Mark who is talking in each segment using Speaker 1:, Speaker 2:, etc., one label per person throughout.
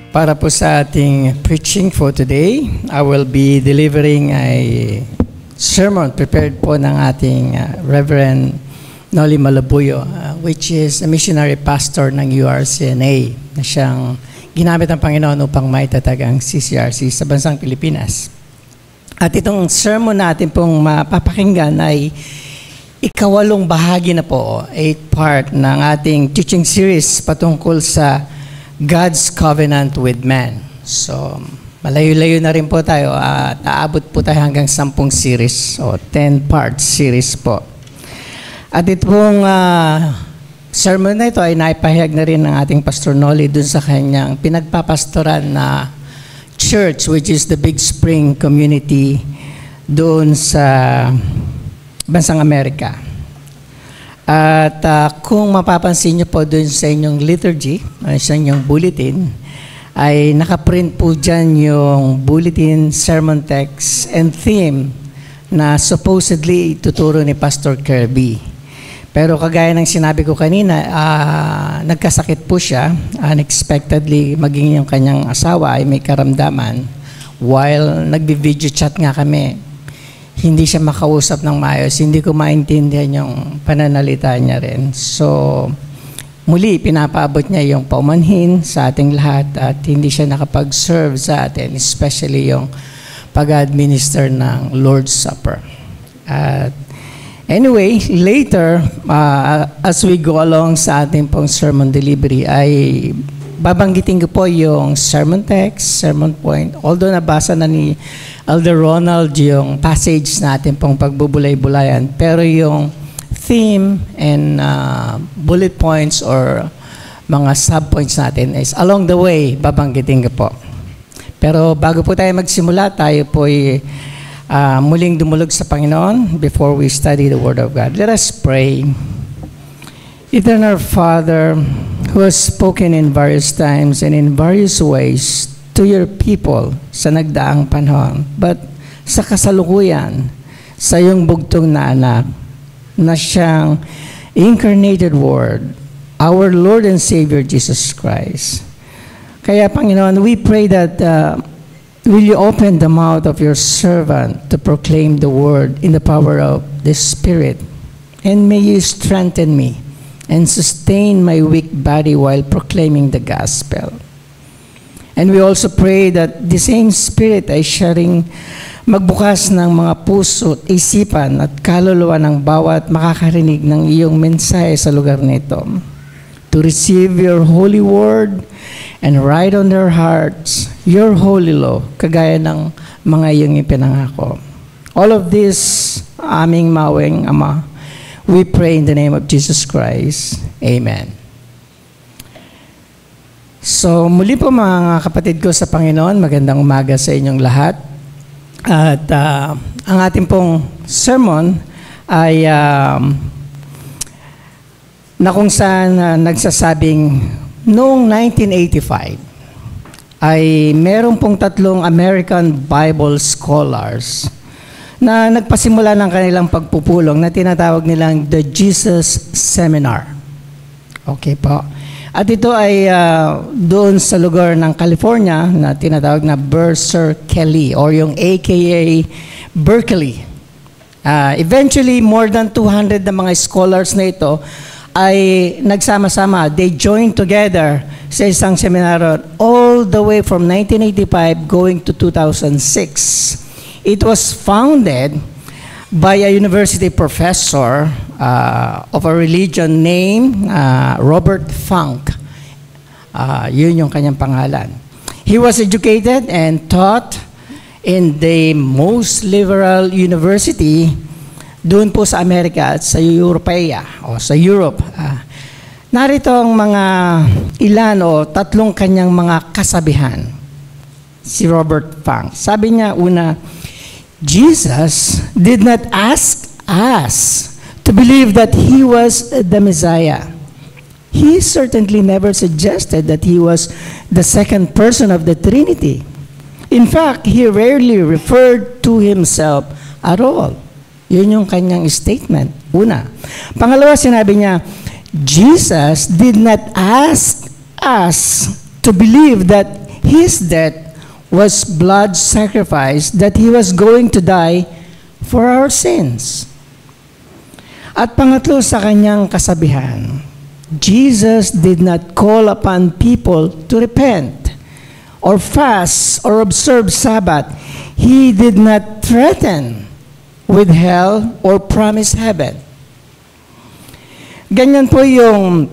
Speaker 1: Para po sa ating preaching for today, I will be delivering a sermon prepared po ng ating Reverend Noli Malabuyo, which is a missionary pastor ng URCNA na siyang ginamit ng Panginoon upang maitatag ang CCRC sa bansang Pilipinas. At itong sermon natin pong mapapakinggan ay ikawalong bahagi na po, 8th part ng ating teaching series patungkol sa God's covenant with man. So, malayo-layo na rin po tayo at aabot po tayo hanggang 10 series o 10-part series po. At itong sermon na ito ay naipahayag na rin ng ating Pastor Noli dun sa kanyang pinagpapastoran na church, which is the Big Spring community doon sa bansang Amerika. At kung mapapansin niyo po doon sa inyong liturgy, sa inyong bulletin, ay nakaprint po dyan yung bulletin, sermon text, and theme na supposedly tuturo ni Pastor Kirby. Pero kagaya ng sinabi ko kanina, nagkasakit po siya. Unexpectedly, maging yung kanyang asawa ay may karamdaman. While nagbi-video chat nga kami, hindi siya makausap ng maayos. Hindi ko maintindihan yung pananalita niya rin. So, muli, pinapaabot niya yung paumanhin sa ating lahat at hindi siya nakapag-serve sa atin, especially yung pag-administer ng Lord's Supper. At anyway, later, as we go along sa ating pong sermon delivery, ay babanggitin ko po yung sermon text, sermon point, although nabasa na ni Elder Ronald yung passage natin pong pagbubulay-bulayan, pero yung theme and bullet points or mga sub-points natin is along the way, babanggitin ko po. Pero bago po tayo magsimula, tayo po ay muling dumulog sa Panginoon before we study the Word of God. Let us pray. Eternal Father, who has spoken in various times and in various ways to your people sa nagdaang panahon, but sa kasalukuyan, sa iyong bugtong na anak, na siyang incarnated Word, our Lord and Savior Jesus Christ. Kaya Panginoon, we pray that will you open the mouth of your servant to proclaim the Word in the power of the Spirit, and may you strengthen me and sustain my weak body while proclaiming the gospel. And we also pray that the same Spirit ay sharing magbukas ng mga puso at isipan at kaluluwa ng bawat makakarinig ng iyong mensahe sa lugar nito, to receive your holy word and write on their hearts your holy law, kagaya ng mga iyong ipinangako. All of this, aming maweng Ama, we pray in the name of Jesus Christ. Amen. So, muli po mga kapatid ko sa Panginoon, magandang umaga sa inyong lahat. At ang ating pong sermon ay na kung saan nagsasabing noong 1985 ay meron pong 3 American Bible scholars na nagpasimula ng kanilang pagpupulong na tinatawag nilang The Jesus Seminar. Okay po. At ito ay doon sa lugar ng California na tinatawag na Berkeley or yung AKA Berkeley. Eventually, more than 200 na mga scholars na ito ay nagsama-sama. They joined together sa isang seminar all the way from 1985 going to 2006. It was founded by a university professor of a religion named Robert Funk. Yun yung kanyang pangalan. He was educated and taught in the most liberal university doon po sa Amerika at sa Europea o sa Europe. Narito ang mga ilan o 3 kanyang mga kasabihan. Si Robert Funk. Sabi niya una, Jesus did not ask us to believe that He was the Messiah. He certainly never suggested that He was the second person of the Trinity. In fact, He rarely referred to Himself at all. Yun yung kanyang statement. Una. Pangalawa, sinabi niya, Jesus did not ask us to believe that his death was blood sacrifice, that he was going to die for our sins. At pangatlo sa kanyang kasabihan, Jesus did not call upon people to repent or fast or observe Sabbath. He did not threaten with hell or promise heaven. Ganyan po yung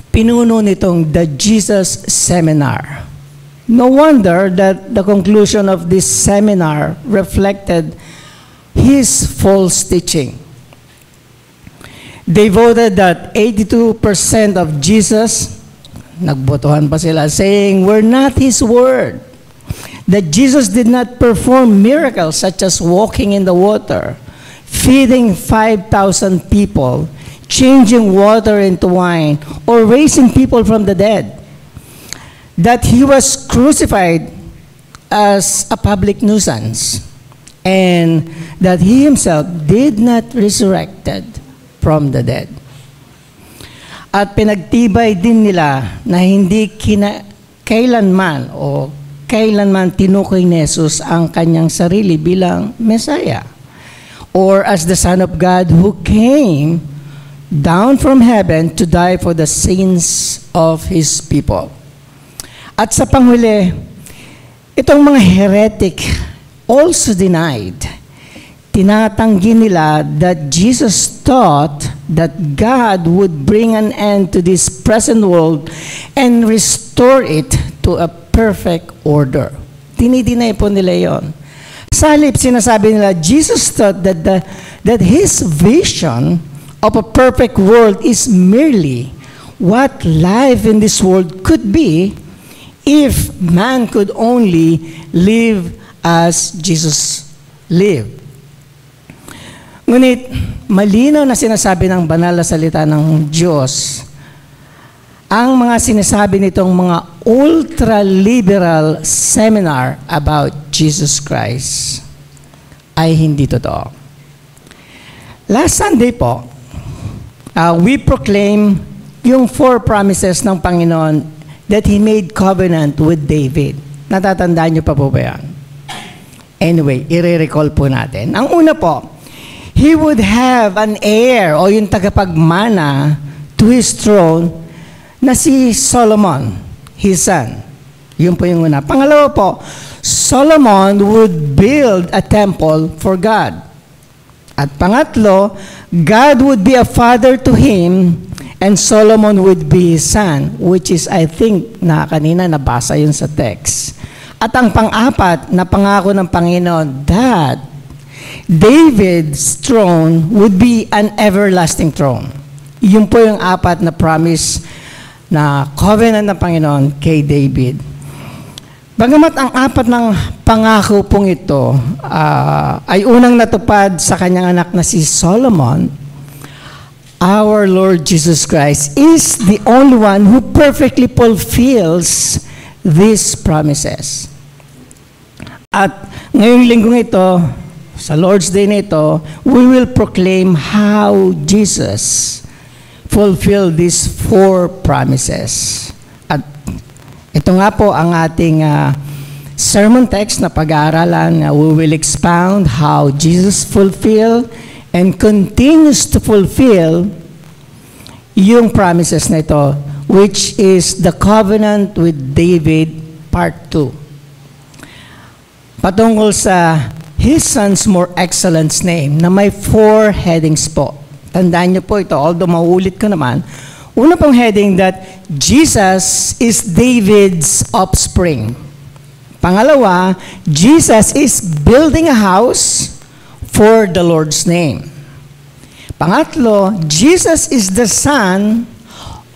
Speaker 1: pinuno nitong The Jesus Seminar. No wonder that the conclusion of this seminar reflected his false teaching. They voted that 82% of Jesus, nagbotohan pa sila, saying, were not his word. That Jesus did not perform miracles such as walking in the water, feeding 5,000 people, changing water into wine, or raising people from the dead. That he was crucified as a public nuisance, and that he himself did not resurrected from the dead. At pinagtibay din nila na hindi kailanman tinukoy ni Jesus ang kanyang sarili bilang Messiah, or as the Son of God who came down from heaven to die for the sins of his people. At sa panghuli, itong mga heretic also denied, tinatanggi nila that Jesus taught that God would bring an end to this present world and restore it to a perfect order. Dinidinay po nila yon. Sa halip, sinasabi nila, Jesus taught that his vision of a perfect world is merely what life in this world could be if man could only live as Jesus lived. Ngunit, malinaw na sinasabi ng banal na salita ng Diyos, ang mga sinasabi nitong mga ultra-liberal seminar about Jesus Christ ay hindi totoo. Last Sunday po, we proclaim yung 4 promises ng Panginoon that He made covenant with David. Natatandaan niyo pa po ba yan? Anyway, i-recall po natin. Ang una po, He would have an heir o yung tagapagmana to His throne na si Solomon, his son. Yun po yung una. Pangalawa po, Solomon would build a temple for God. At pangatlo, God would be a father to him and Solomon would be his son, which is, I think, na kanina nabasa yun sa text. At ang pang-apat na pangako ng Panginoon, that David's throne would be an everlasting throne. Yun po yung 4 na promise na covenant ng Panginoon kay David. Bagamat ang 4 ng pangako pong ito ay unang natupad sa kanyang anak na si Solomon, our Lord Jesus Christ is the only one who perfectly fulfills these promises. At ngayong linggong ito, sa Lord's Day nito, we will proclaim how Jesus fulfilled these 4 promises. At ito nga po ang ating sermon text na pag-aaralan. We will expound how Jesus fulfilled and continues to fulfill yung promises na ito, which is the covenant with David, part 2. Patungkol sa His Son's more excellent name, na may 4 headings po. Tandaan niyo po ito, although mauulit ko naman. Una pong heading that Jesus is David's offspring. Pangalawa, Jesus is building a house for the Lord's name. Pangatlo, Jesus is the Son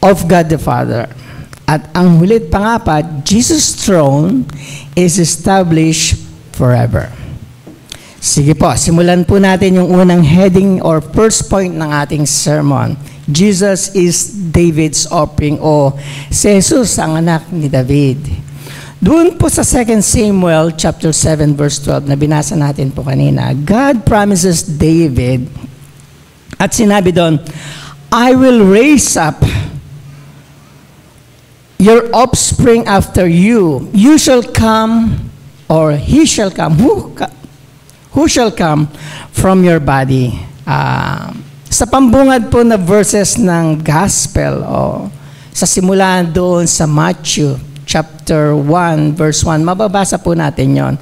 Speaker 1: of God the Father. At ang hulit pangapat, Jesus' throne is established forever. Sige po, simulan po natin yung unang heading or first point ng ating sermon. Jesus is David's offspring o si Jesus ang anak ni David. Doon po sa 2 Samuel chapter 7 verse 12 na binasa natin po kanina, God promises David at sinabi doon, I will raise up your offspring after you. You shall come, or he shall come. Who shall come from your body? Sa pambungad po na verses ng gospel, sa simulan doon sa Matthew chapter 1, verse 1, mababasa po natin yon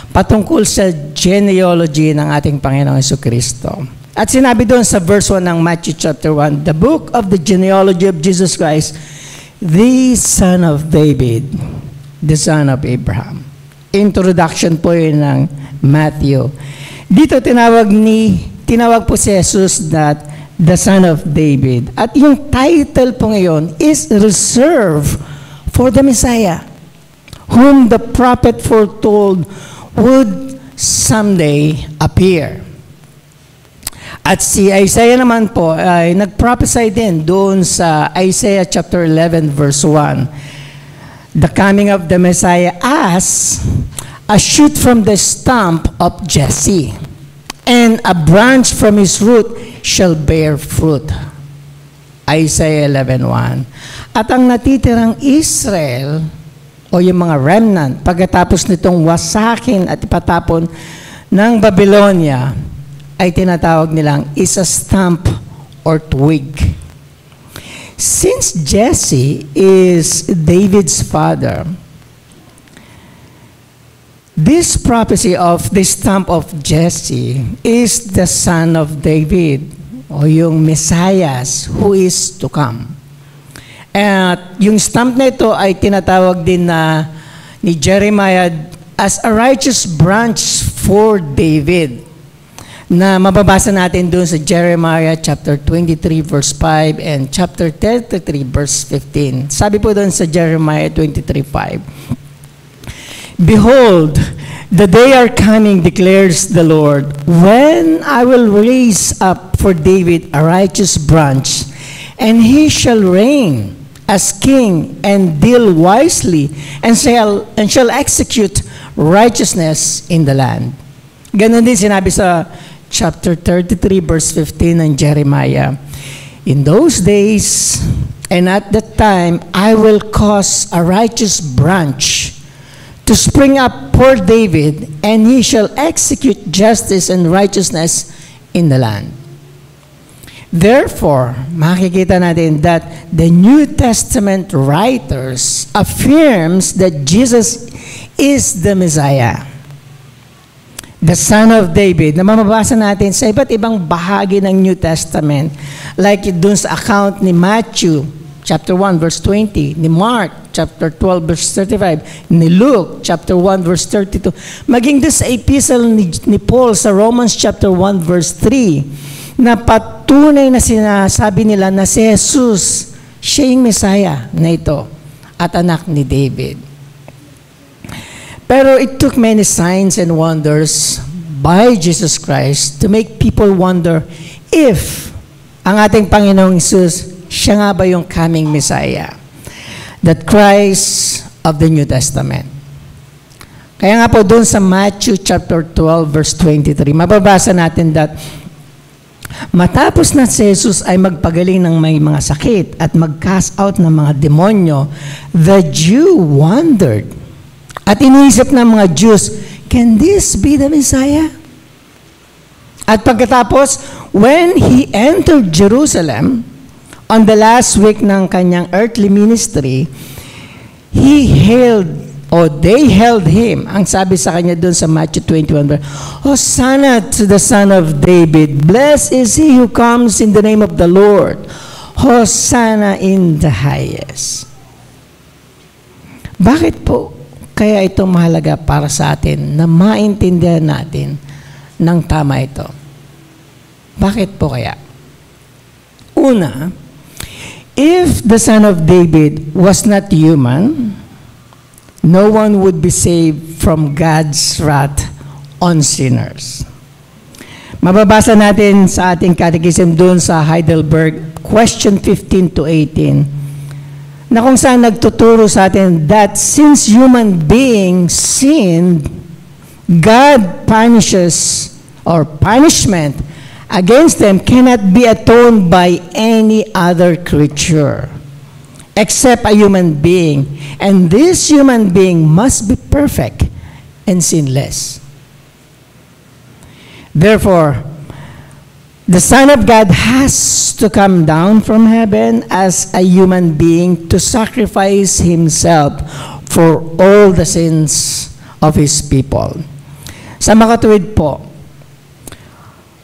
Speaker 1: patungkol sa genealogy ng ating Panginoong Jesucristo. At sinabi doon sa verse 1 ng Matthew chapter 1, the book of the genealogy of Jesus Christ, the son of David, the son of Abraham. Introduction po yun ng Matthew. Dito tinawag po si Jesus that the son of David. At yung title po ngayon is reserved for the Messiah, whom the prophet foretold would someday appear. At si Isaiah naman po ay nag-prophesy din doon sa Isaiah chapter 11 verse 1. The coming of the Messiah as a shoot from the stump of Jesse, and a branch from his root shall bear fruit. Isaiah 11:1. At ang natitirang Israel, o yung mga remnant, pagkatapos nitong wasakin at ipatapon ng Babylonia, ay tinatawag nilang is a stump or twig. Since Jesse is David's father, this prophecy of the stump of Jesse is the son of David, o yung Messiah who is to come. At yung stump na ito ay tinatawag din ni Jeremiah as a righteous branch for David, na mababasa natin doon sa Jeremiah chapter 23 verse 5 and chapter 33 verse 15. Sabi po doon sa Jeremiah 23:5, behold, the day are coming, declares the Lord, when I will raise up for David a righteous branch, and he shall reign as king and deal wisely, and shall execute righteousness in the land. Ganon din sinabi sa chapter 33 verse 15 ng Jeremiah, in those days and at that time I will cause a righteous branch to spring up for David, and he shall execute justice and righteousness in the land. Therefore, makikita natin that the New Testament writers affirms that Jesus is the Messiah, the son of David, na mababasa natin sa iba't ibang bahagi ng New Testament, like dun sa account ni Matthew chapter 1 verse 20, ni Mark chapter 12 verse 35, ni Luke chapter 1 verse 32, maging dun sa epistle ni Paul sa Romans chapter 1 verse 3, na patunay na sinasabi nila na si Jesus, siya yung Messiah na ito at anak ni David. Pero it took many signs and wonders by Jesus Christ to make people wonder if ang ating Panginoong Jesus, siya nga ba yung coming Messiah, that Christ of the New Testament. Kaya nga po doon sa Matthew chapter 12 verse 23, mababasa natin that matapos na si Jesus ay magpagaling ng may mga sakit at mag-cast out ng mga demonyo, the Jew wondered. At iniisip ng mga Jews, can this be the Messiah? At pagkatapos, when he entered Jerusalem, on the last week ng kanyang earthly ministry, they hailed him. Ang sabi sa kanya doon sa Matthew 21, Hosanna to the Son of David. Blessed is he who comes in the name of the Lord. Hosanna in the highest. Bakit po kaya ito mahalaga para sa atin na maintindihan natin ng tama ito? Bakit po kaya? Una, if the Son of David was not human, no one would be saved from God's wrath on sinners. Mababasa natin sa ating catechism doon sa Heidelberg, question 15 to 18, na kung saan nagtuturo sa atin that since human beings sinned, God punishes, or punishment against them cannot be atoned by any other creature. except a human being. And this human being must be perfect and sinless. Therefore, the Son of God has to come down from heaven as a human being to sacrifice himself for all the sins of his people. Sa makatuwid po,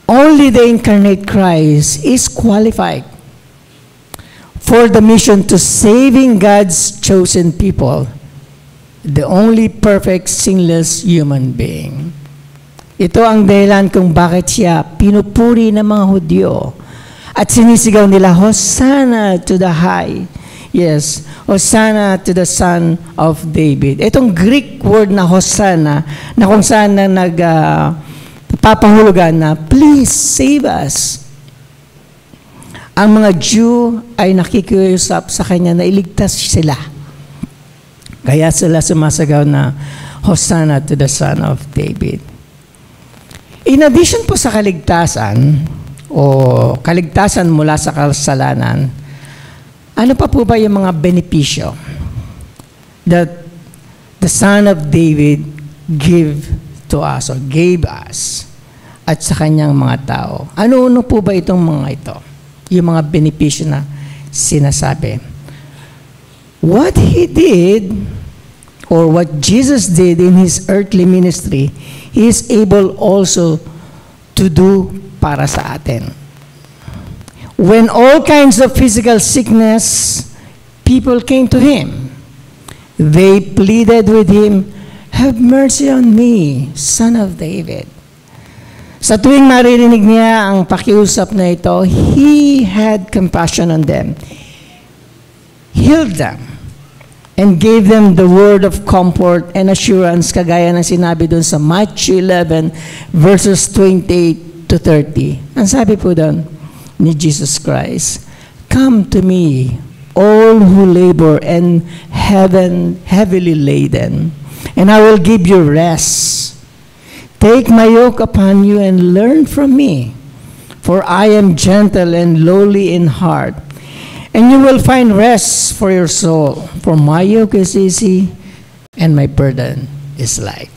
Speaker 1: only the incarnate Christ is qualified for the mission to saving God's chosen people, the only perfect, sinless human being. Ito ang dahilan kung bakit siya pinupuri ng mga Hudyo at sinisigaw nila, Hosanna to the high. Yes, Hosanna to the Son of David. Itong Greek word na Hosanna, na kung saan na nagpapahulugan na, please save us. Ang mga Jew ay nakikiusap sa kanya na iligtas sila. Kaya sila sumasagaw na, Hosanna to the Son of David. In addition po sa kaligtasan, o kaligtasan mula sa kasalanan, ano pa po ba yung mga benepisyo that the Son of David gave to us or gave us at sa kanyang mga tao? Ano-ano po ba itong mga ito? Yung mga benepisyo na sinasabi. What He did or what Jesus did in His earthly ministry, He is able also to do para sa atin. When all kinds of physical sickness, people came to Him. They pleaded with Him, have mercy on me, Son of David. Sa tuwing maririnig niya ang pakiusap na ito, He had compassion on them, healed them, and gave them the word of comfort and assurance, kagaya ng sinabi doon sa Matthew 11, verses 28 to 30. Ang sabi po doon ni Jesus Christ, come to me, all who labor and heavily laden, and I will give you rest. Take my yoke upon you and learn from me, for I am gentle and lowly in heart, and you will find rest for your soul. For my yoke is easy and my burden is light.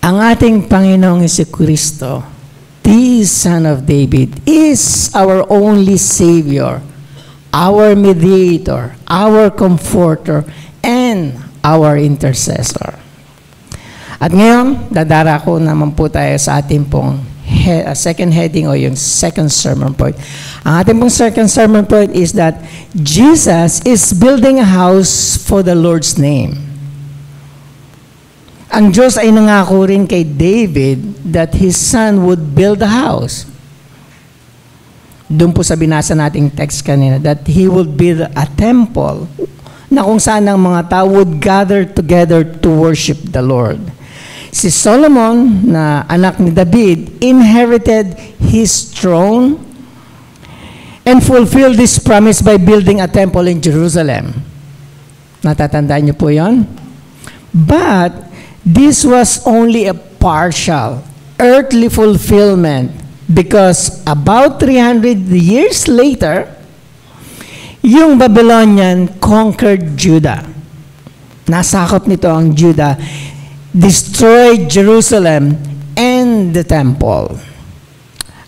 Speaker 1: Ang ating Panginoong Jesucristo, the Son of David, is our only Savior, our mediator, our comforter, and our intercessor. At ngayon, dadarako naman po tayo sa ating pong second heading o yung second sermon point. Ang ating pong second sermon point is that Jesus is building a house for the Lord's name. Ang Diyos ay nangako rin kay David that his son would build a house. Doon po sa binasa nating text kanina, that he would build a temple na kung saan ang mga tao would gather together to worship the Lord. Si Solomon, na anak ni David, inherited his throne and fulfilled this promise by building a temple in Jerusalem. Natatandaan niyo po yon? But this was only a partial, earthly fulfillment because about 300 years later, yung Babylonian conquered Judah. Nasakop nito ang Judah, destroyed Jerusalem and the temple.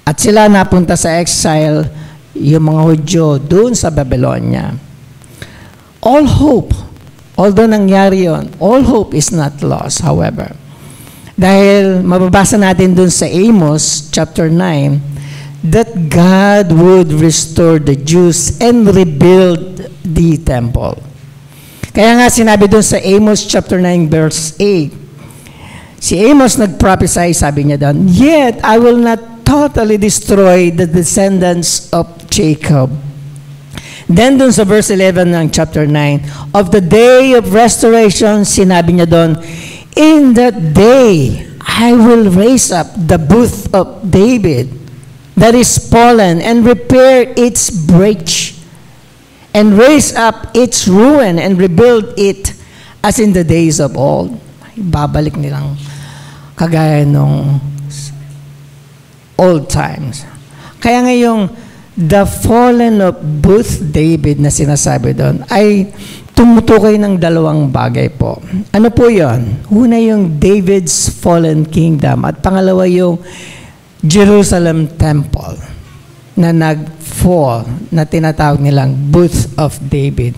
Speaker 1: At sila napunta sa exile, yung mga Hudyo, doon sa Babylonia. All hope, although nangyari yun, all hope is not lost, however. Dahil mababasa natin doon sa Amos chapter 9, that God would restore the Jews and rebuild the temple. Kaya nga sinabi doon sa Amos chapter 9 verse 8, si Amos nag-prophesy, sabi niya doon, yet I will not totally destroy the descendants of Jacob. Then doon sa verse 11 ng chapter 9, of the day of restoration, sinabi niya doon, in that day I will raise up the booth of David that is fallen and repair its breach and raise up its ruin and rebuild it as in the days of old. Babalik nilang kagaya nung old times. Kaya ngayong the fallen of Booth David na sinasabi doon ay tumutukoy ng dalawang bagay po. Ano po yon? Una yung David's fallen kingdom at pangalawa yung Jerusalem temple na nag-fall na tinatawag nilang Booth of David.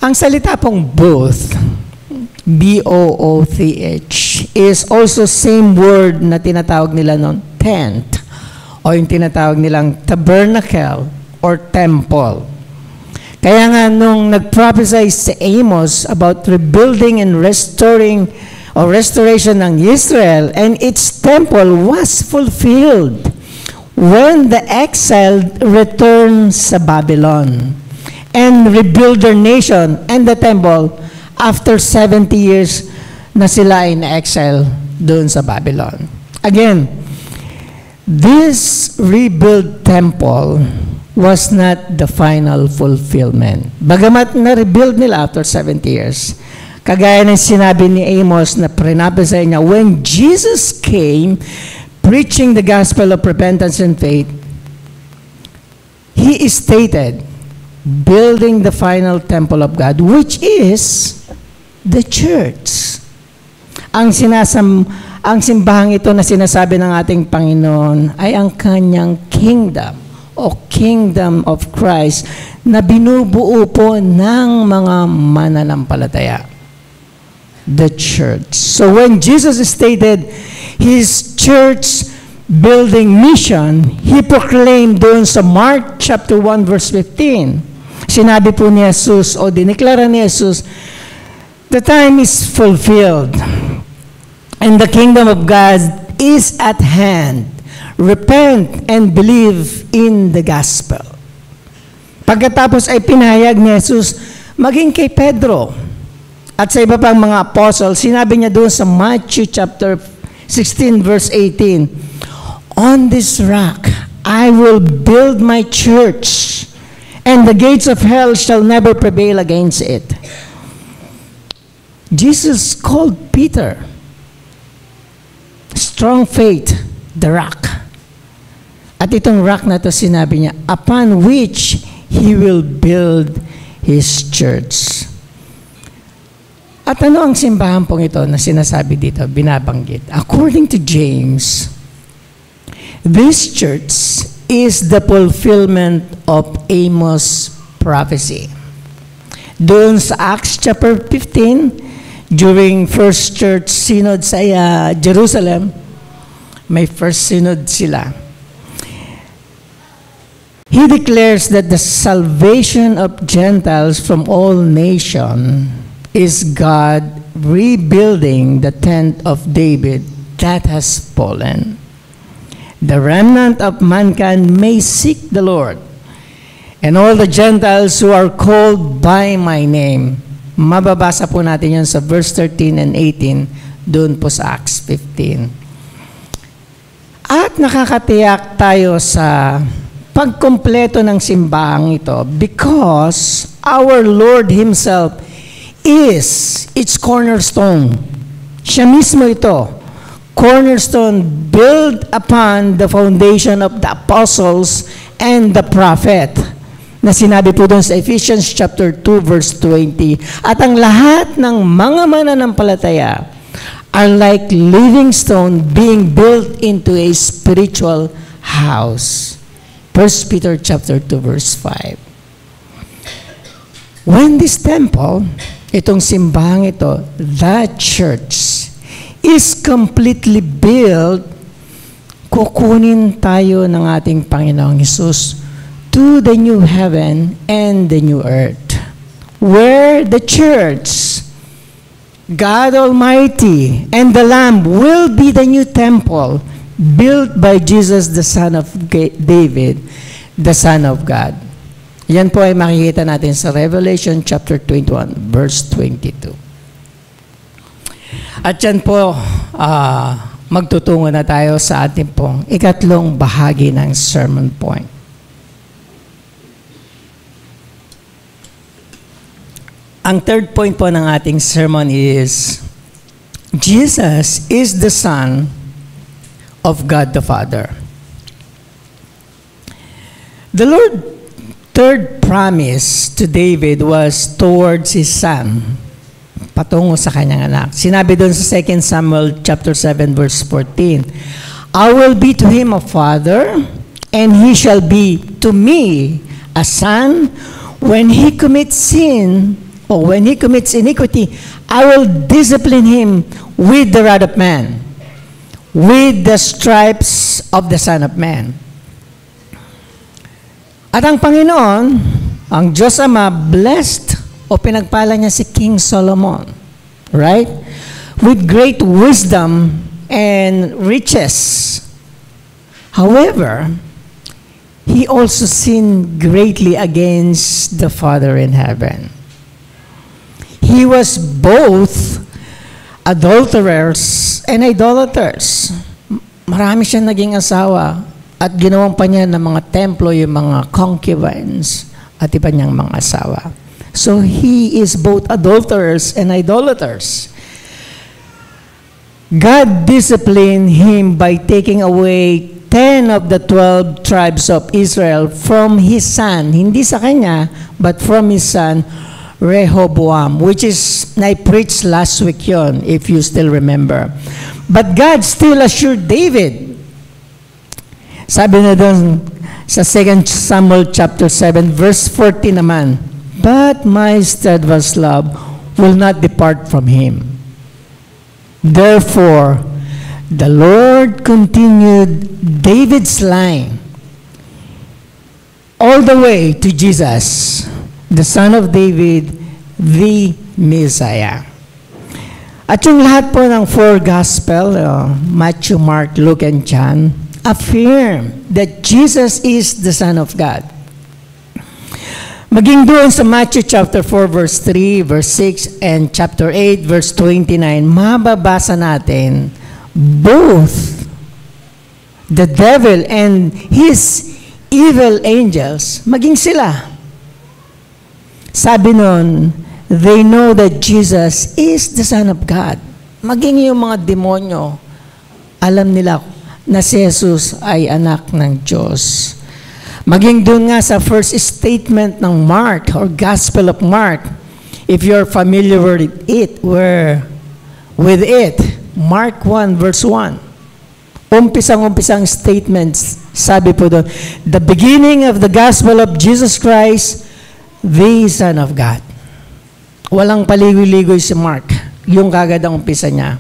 Speaker 1: Ang salita pong booth, B-O-O-T-H, is also same word na tinatawag nila noon, tent, o yung tinatawag nilang tabernacle or temple. Kaya nga nung nag-prophesy si Amos about rebuilding and restoring or restoration ng Israel and its temple was fulfilled when the exile returned sa Babylon and rebuild their nation and the temple after 70 years na sila ay na-exile doon sa Babylon. Again, this rebuilt temple was not the final fulfillment. Bagamat na-rebuild nila after 70 years, kagaya ng sinabi ni Amos na prinapasay niya, when Jesus came, preaching the gospel of repentance and faith, He stated, building the final temple of God, which is the church. Ang simbahang ito na sinasabi ng ating Panginoon ay ang kanyang kingdom o kingdom of Christ na binubuo po ng mga mananampalataya. The church. So when Jesus stated His church building mission, He proclaimed doon sa Mark chapter 1 verse 15. Sinabi po ni Jesus o diniklara ni Jesus, the time is fulfilled and the kingdom of God is at hand. Repent and believe in the gospel. Pagkatapos ay pinahayag ni Jesus maging kay Pedro at sa iba pang mga apostle, sinabi niya doon sa Matthew chapter 16 verse 18, on this rock I will build my church, and the gates of hell shall never prevail against it. Jesus called Peter, strong faith, the rock. At itong rock na to sinabi niya, upon which He will build His church. At ano ang simbahan pong ito na sinasabi dito, binabanggit? According to James, this church is the fulfillment of Amos' prophecy. Doon sa Acts chapter 15, during First Church Synod sa Jerusalem, may First Synod sila. He declares that the salvation of Gentiles from all nations is God rebuilding the tent of David that has fallen. The remnant of mankind may seek the Lord, and all the Gentiles who are called by my name. Mababasa po natin yan sa verse 13 and 18, doon po sa Acts 15. At nakakatiyak tayo sa pagkumpleto ng simbahang ito because our Lord Himself is its cornerstone. Siya mismo ito. Cornerstone built upon the foundation of the apostles and the prophet na sinabi po doon sa Ephesians chapter 2 verse 20. At ang lahat ng mga mananampalataya are like living stone being built into a spiritual house. 1 Peter chapter 2 verse 5. When this temple, itong simbahang ito, the church, is completely built, kukunin tayo ng ating Panginoong Hesus to the new heaven and the new earth, where the church, God Almighty, and the Lamb will be the new temple built by Jesus, the Son of David, the Son of God. Yan po ay makikita natin sa Revelation chapter 21, verse 22. At yan po, magtutungo na tayo sa ating pong ikatlong bahagi ng sermon point. Ang third point po ng ating sermon is, Jesus is the Son of God the Father. The Lord's third promise to David was towards his son, patungo sa kanyang anak. Sinabi doon sa 2 Samuel chapter 7 verse 14, I will be to him a father, and he shall be to me a son. When he commits sin, or when he commits iniquity, I will discipline him with the rod of man, with the stripes of the Son of Man. At ang Panginoon, ang Diyos Ama, blessed o pinagpala niya si King Solomon, right? With great wisdom and riches. However, he also sinned greatly against the Father in heaven. He was both adulterers and idolaters. Marami siyang naging asawa. At ginawang pa niya ng mga templo, yung mga concubines, at iba niyang mga asawa. So, he is both adulterers and idolaters. God disciplined him by taking away 10 of the 12 tribes of Israel from his son. Hindi sa kanya, but from his son, Rehoboam, which is, I preached last week yon, if you still remember. But God still assured David. Sabi na doon sa 2 Samuel chapter 7 verse 14 naman, but my steadfast love will not depart from him. Therefore, the Lord continued David's line all the way to Jesus, the son of David, the Messiah. At yung lahat po ng four gospel, Matthew, Mark, Luke, and John, affirm that Jesus is the Son of God. Maging doon sa Matthew chapter 4 verse 3, verse 6, and chapter 8 verse 29, mababasa natin both the devil and his evil angels, maging sila. Sabi nun, they know that Jesus is the Son of God. Maging yung mga demonyo, alam nila na si Jesus ay anak ng Diyos. Maging doon nga sa first statement ng Mark or Gospel of Mark, if you're familiar with it, Mark 1 verse 1. Umpisang statements, sabi po doon, the beginning of the Gospel of Jesus Christ, the Son of God. Walang paligoy-ligoy si Mark. Yung kagad ang umpisa niya.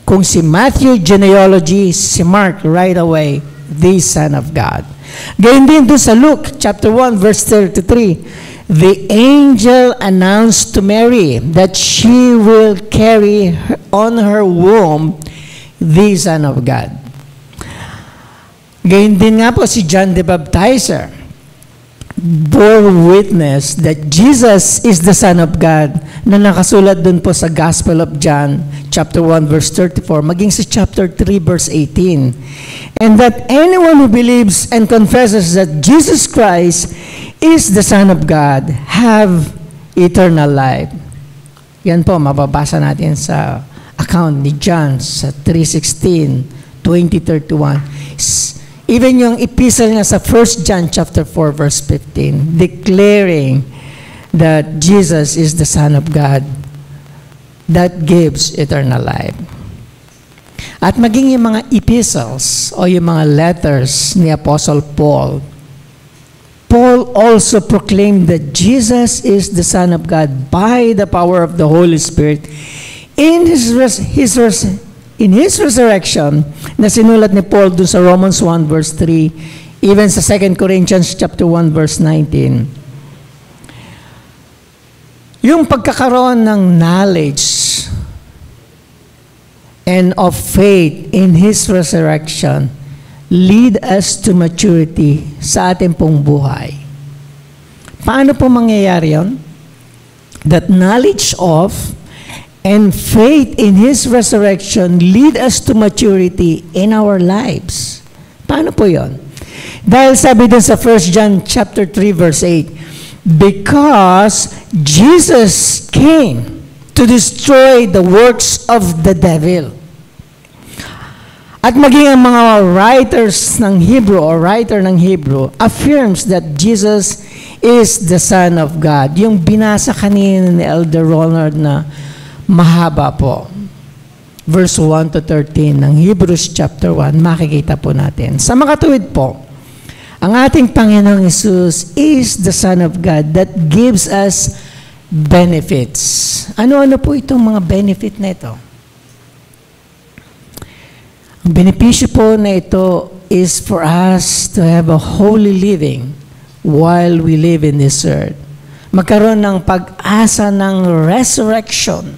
Speaker 1: Kung si Matthew, genealogy, si Mark, right away, the Son of God. Gayun din doon sa Luke, chapter 1, verse 33, the angel announced to Mary that she will carry on her womb the Son of God. Gayun din nga po si John the Baptizer, bore witness that Jesus is the Son of God, na nakasulat dun po sa Gospel of John, chapter 1, verse 34, maging sa chapter 3, verse 18. And that anyone who believes and confesses that Jesus Christ is the Son of God have eternal life. Yan po, mababasa natin sa account ni John sa 3:16, 20:31. Even yung epistle niya sa 1 John chapter 4 verse 15, declaring that Jesus is the Son of God that gives eternal life. At maging yung mga epistles o yung mga letters ni Apostle Paul, Paul also proclaimed that Jesus is the Son of God by the power of the Holy Spirit in his resurrection, na sinulat ni Paul dun sa Romans 1 verse 3, even sa 2 Corinthians chapter 1 verse 19. Yung pagkakaroon ng knowledge and of faith in His resurrection lead us to maturity sa ating pong buhay. Paano po mangyayari yun? That knowledge of and faith in His resurrection lead us to maturity in our lives. Paano po yun? Dahil sabi din sa 1 John chapter 3 verse 8, because Jesus came to destroy the works of the devil. At maging ang mga writers ng Hebrew or writer ng Hebrew affirms that Jesus is the Son of God. Yung binasa kanina ni Elder Ronald na mahaba po. Verse 1 to 13 ng Hebrews chapter 1, makikita po natin. Sa makatuwid po, ang ating Panginoong Hesus is the Son of God that gives us benefits. Ano-ano po itong mga benefit na ito? Ang benepisyo po na ito is for us to have a holy living while we live in this earth. Magkaroon ng pag-asa ng resurrection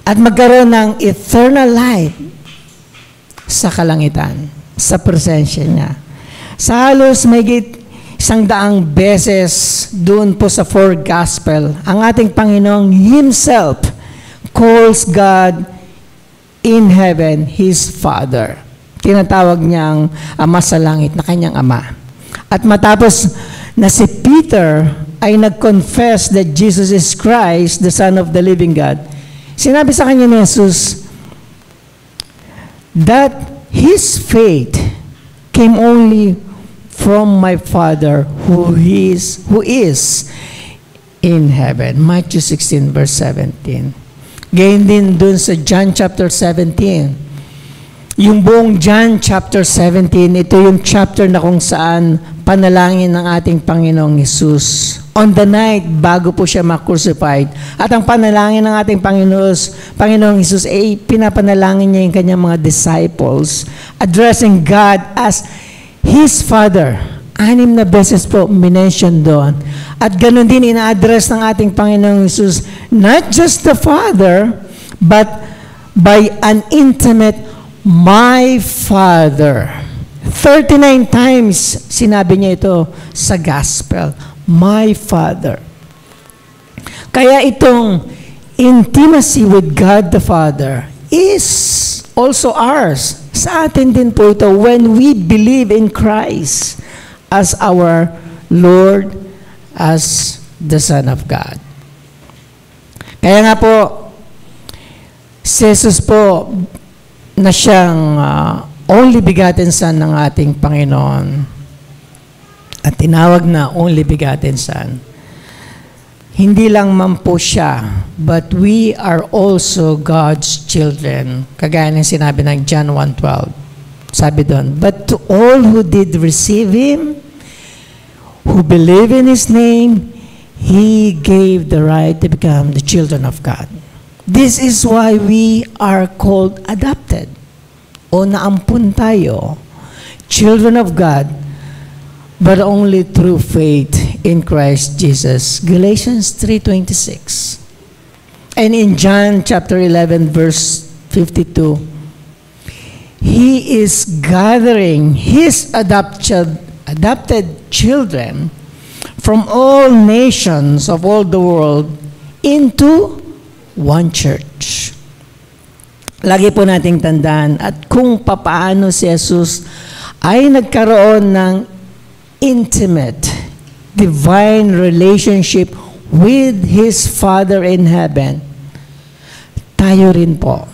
Speaker 1: at magkaroon ng eternal life sa kalangitan, sa presensya niya. Sa halos mayigit 100 beses doon po sa fourth gospel, ang ating Panginoong Himself calls God in heaven His Father. Tinatawag niyang Ama sa langit na kanyang Ama. At matapos na si Peter ay nag-confess that Jesus is Christ, the Son of the living God, sinabi sa kanya ni Jesus that his faith came only from my Father who is in heaven. Matthew 16 verse 17. Gayon din dun sa John chapter 17. Yung buong John chapter 17, ito yung chapter na kung saan panalangin ng ating Panginoong Hesus. On the night, bago po siya ma-crucified. At ang panalangin ng ating Panginoong Hesus ay pinapanalangin niya yung kanyang mga disciples, addressing God as His Father. 6 na beses po minention doon. At ganun din ina-address ng ating Panginoong Hesus, not just the Father, but by an intimate my Father. 39 times sinabi niya ito sa Gospel. My Father. Kaya itong intimacy with God the Father is also ours. Sa atin din po ito when we believe in Christ as our Lord, as the Son of God. Kaya nga po, si Jesus po na siyang only begotten Son ng ating Panginoon at tinawag na only begotten Son. Hindi lang man po siya, but we are also God's children. Kagaya ng sinabi ng John 1:12. Sabi doon, but to all who did receive Him, who believe in His name, He gave the right to become the children of God. This is why we are called adopted. O naampun tayo, children of God, but only through faith in Christ Jesus. Galatians 3:26. And in John chapter 11 verse 52, He is gathering His adopted children from all nations of all the world into one church. Lagi po nating tandaan at kung papaano si Jesus ay nagkaroon ng intimate, divine relationship with His Father in heaven, tayo rin po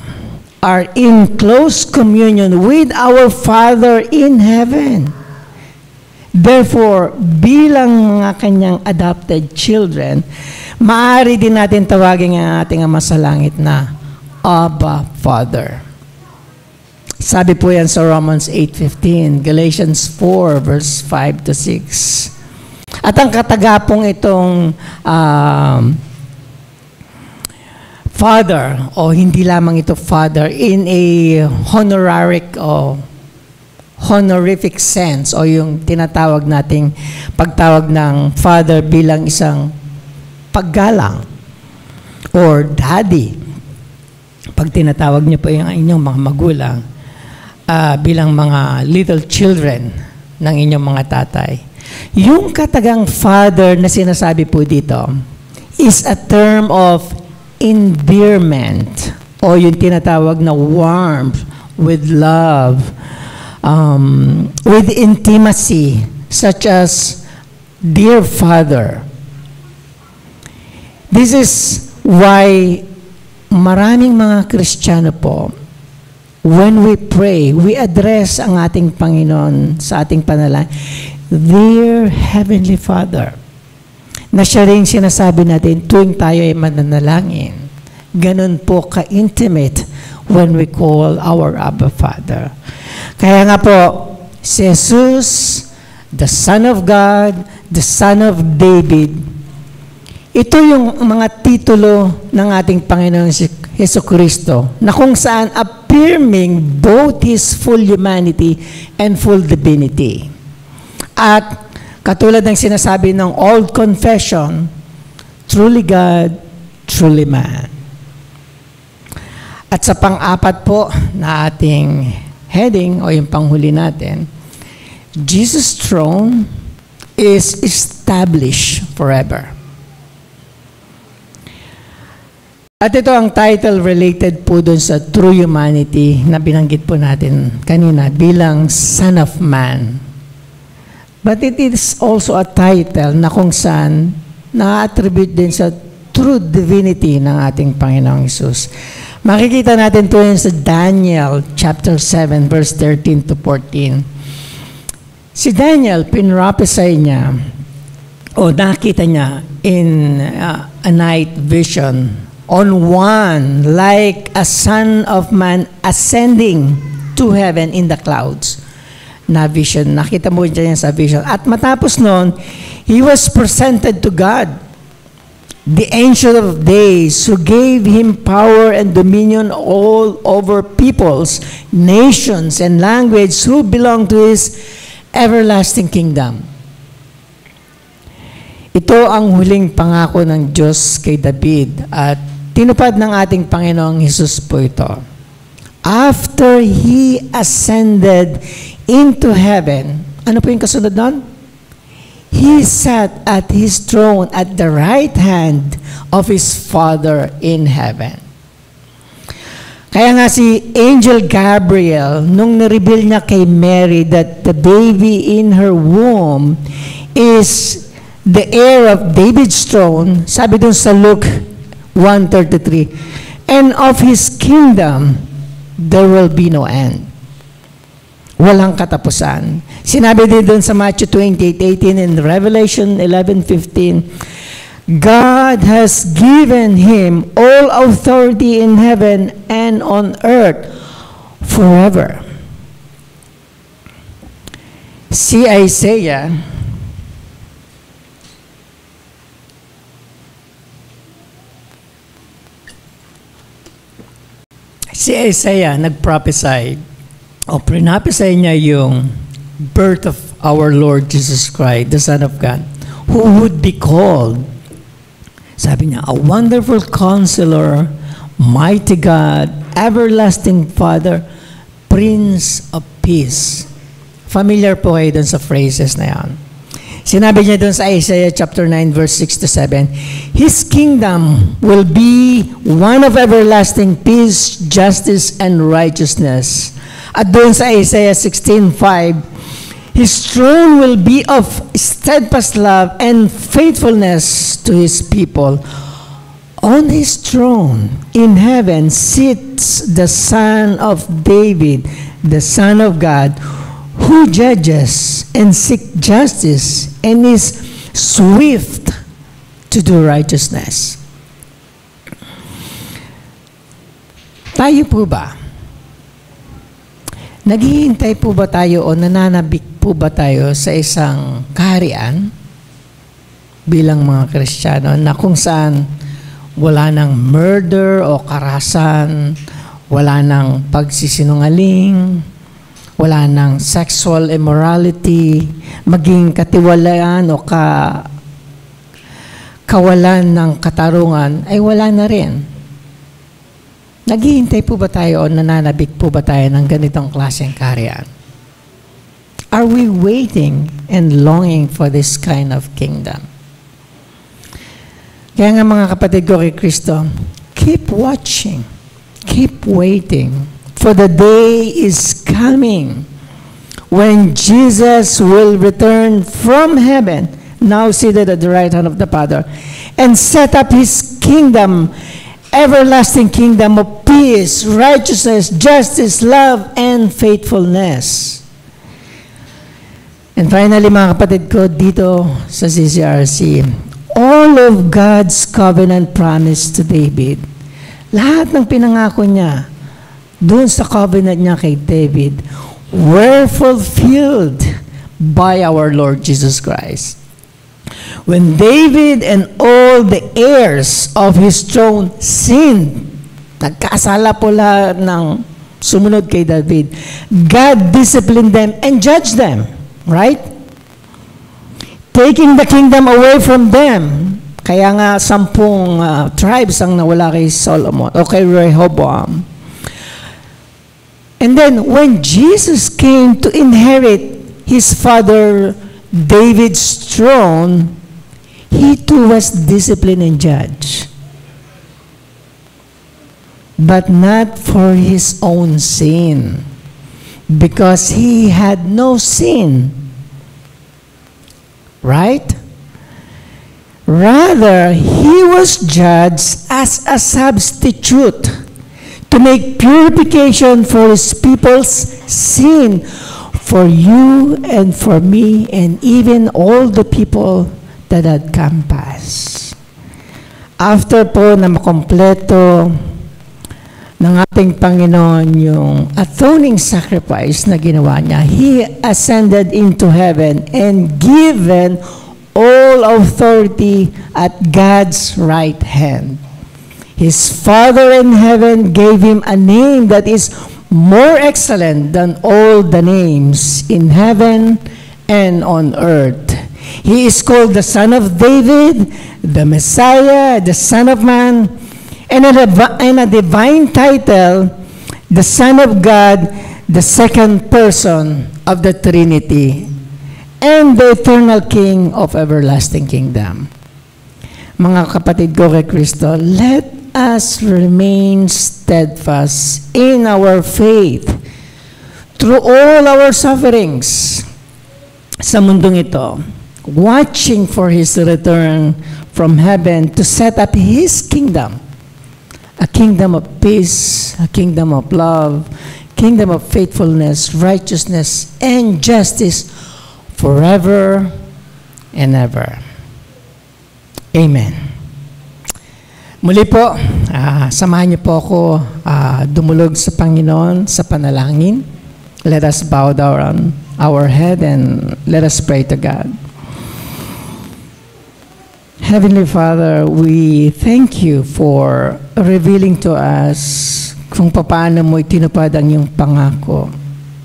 Speaker 1: are in close communion with our Father in heaven. Therefore, bilang mga kanyang adopted children, maaari din natin tawagin ang ating Ama sa langit na Abba, Father. Sabi po yan sa Romans 8:15, Galatians 4, verse 5 to 6. At ang katagapong itong Father, o hindi lamang ito Father, in a honorific sense, o yung tinatawag nating pagtawag ng Father bilang isang paggalang, or Daddy. Pag tinatawag niyo po yung inyong mga magulang, bilang mga little children ng inyong mga tatay. Yung katagang Father na sinasabi po dito is a term of endearment, o yung tinatawag na warmth, with love, with intimacy, such as dear Father. This is why maraming mga Kristiyano po when we pray, we address ang ating Panginoon sa ating panalangin, Dear Heavenly Father, na siya rin sinasabi natin tuwing tayo ay mananalangin. Ganun po ka-intimate when we call our Abba Father. Kaya nga po, si Jesus, the Son of God, the Son of David, ito yung mga titulo ng ating Panginoong Jesucristo na kung saan affirming both His full humanity and full divinity. At katulad ng sinasabi ng Old Confession, truly God, truly man. At sa pang-apat po na ating heading o yung panghuli natin, Jesus' throne is established forever. At ito ang title related po dun sa true humanity na binanggit po natin kanina bilang Son of Man. But it is also a title na kung saan na-attribute din sa true divinity ng ating Panginoong Hesus. Makikita natin ito sa Daniel chapter 7 verse 13 to 14. Si Daniel, pinrophesy niya o nakita niya in a night vision on one like a son of man ascending to heaven in the clouds. Na vision, nakita mo niya sa vision. At matapos noon, he was presented to God, the Ancient of Days, who gave him power and dominion all over peoples, nations, and language who belong to his everlasting kingdom. Ito ang huling pangako ng Diyos kay David at tinupad ng ating Panginoong Hesus po ito. After He ascended into heaven, ano po yung kasunod nun? He sat at His throne at the right hand of His Father in heaven. Kaya nga si Angel Gabriel, nung nireveal niya kay Mary that the baby in her womb is the heir of David's throne, sabi dun sa Luke 1:33, and of His kingdom, there will be no end. Walang katapusan. Sinabi din doon sa Matthew 28:18 and Revelation 11:15, God has given Him all authority in heaven and on earth forever. Si Isaiah, nag-prophesy o prinapesay niya yung birth of our Lord Jesus Christ, the Son of God, who would be called, sabi niya, a wonderful counselor, mighty God, everlasting Father, Prince of Peace. Familiar po kayo dun sa phrases na yan. Sinabi niya dun sa Isaiah chapter 9 verse 6 to 7, His kingdom will be one of everlasting peace, justice, and righteousness. At doon sa Isaiah 16:5, His throne will be of steadfast love and faithfulness to His people. On His throne in heaven sits the Son of David, the Son of God, who judges and seeks justice and is swift to do righteousness. Tayo po ba? Naghihintay po ba tayo o nananabik po ba tayo sa isang kaharian bilang mga Kristiyano na kung saan wala nang murder o karahasan, wala nang pagsisinungaling, wala nang sexual immorality, maging katiwalaan o kawalan ng katarungan ay wala na rin. Naghihintay po ba tayo o nananabik po ba tayo ng ganitong klaseng kaharian? Are we waiting and longing for this kind of kingdom? Kaya nga mga kapatid ko kay Kristo, keep watching, keep waiting, for the day is coming when Jesus will return from heaven, now seated at the right hand of the Father, and set up His kingdom everlasting kingdom of peace, righteousness, justice, love, and faithfulness. And finally, mga kapatid ko, dito sa CCRC, all of God's covenant promise to David, lahat ng pinangako niya, doon sa covenant niya kay David, were fulfilled by our Lord Jesus Christ. When David and all the heirs of his throne sinned, nagkasala po lahat ng sumunod kay David, God disciplined them and judged them, right? Taking the kingdom away from them. Kaya nga 10 tribes ang nawala kay Solomon o kay Rehoboam. And then when Jesus came to inherit his father David's throne, he too was disciplined and judged. But not for his own sin, because he had no sin. Right? Rather, he was judged as a substitute to make purification for his people's sin, for you and for me and even all the people that had come past. After po na makompleto ng ating Panginoon yung atoning sacrifice na ginawa niya, He ascended into heaven and given all authority at God's right hand. His Father in heaven gave Him a name that is more excellent than all the names in heaven and on earth. He is called the Son of David, the Messiah, the Son of Man, and a divine title, the Son of God, the second person of the Trinity, and the eternal King of everlasting kingdom. Mga kapatid ko kay Kristo, let us remain steadfast in our faith through all our sufferings sa mundong ito, watching for His return from heaven to set up His kingdom, a kingdom of peace, a kingdom of love, kingdom of faithfulness, righteousness, and justice forever and ever. Amen. Muli po, samahan niyo po ako dumulog sa Panginoon sa panalangin. Let us bow down our head and let us pray to God. Heavenly Father, we thank you for revealing to us kung paano mo itinupad ang iyong pangako.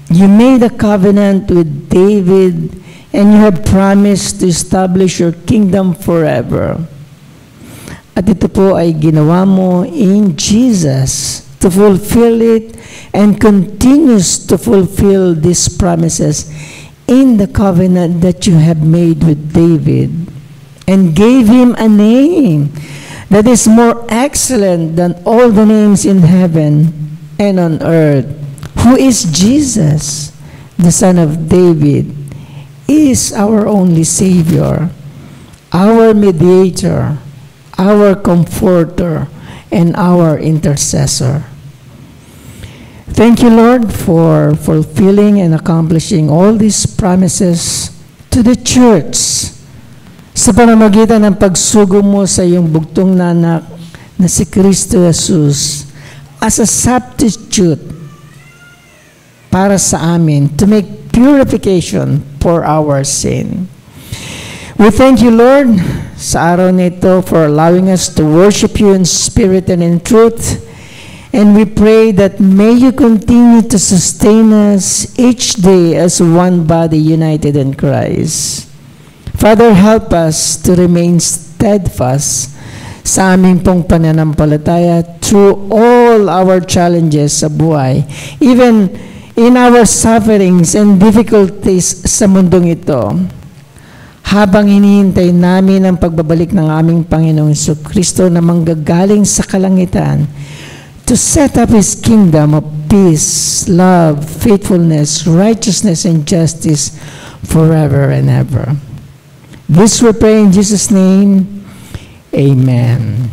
Speaker 1: You made a covenant with David and you have promised to establish your kingdom forever. At ito po ay ginawa mo in Jesus to fulfill it and continues to fulfill these promises in the covenant that you have made with David, and gave him a name that is more excellent than all the names in heaven and on earth, who is Jesus, the Son of David, is our only Savior, our mediator, our comforter, and our intercessor. Thank you, Lord, for fulfilling and accomplishing all these promises to the church sa pamamagitan ng pagsugo mo sa iyong bugtong na anak na si Kristo Jesus as a substitute para sa amin to make purification for our sin. We thank you, Lord, sa araw nito for allowing us to worship you in spirit and in truth. And we pray that may you continue to sustain us each day as one body united in Christ. Father, help us to remain steadfast sa aming pong pananampalataya through all our challenges sa buhay, even in our sufferings and difficulties sa mundong ito. Habang hinihintay namin ang pagbabalik ng aming Panginoong Jesucristo na manggagaling sa kalangitan to set up His kingdom of peace, love, faithfulness, righteousness, and justice forever and ever. This we pray in Jesus' name. Amen.